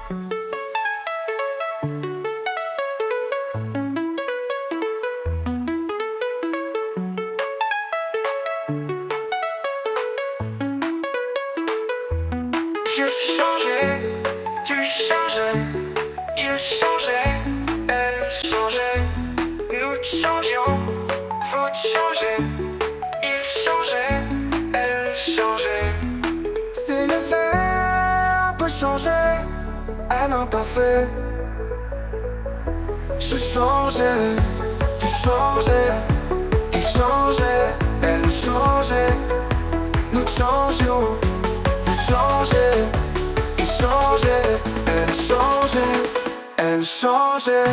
Je changeais, tu changeais, il changeait, elle changeait, nous changions, vous changez, il changeait, elle changeait. C'est le verbe changer, un imparfait. Je changeais, tu changeais, il changeait, elle changeait, nous changions. Changer, il changeait, elle changeait, elle changeait.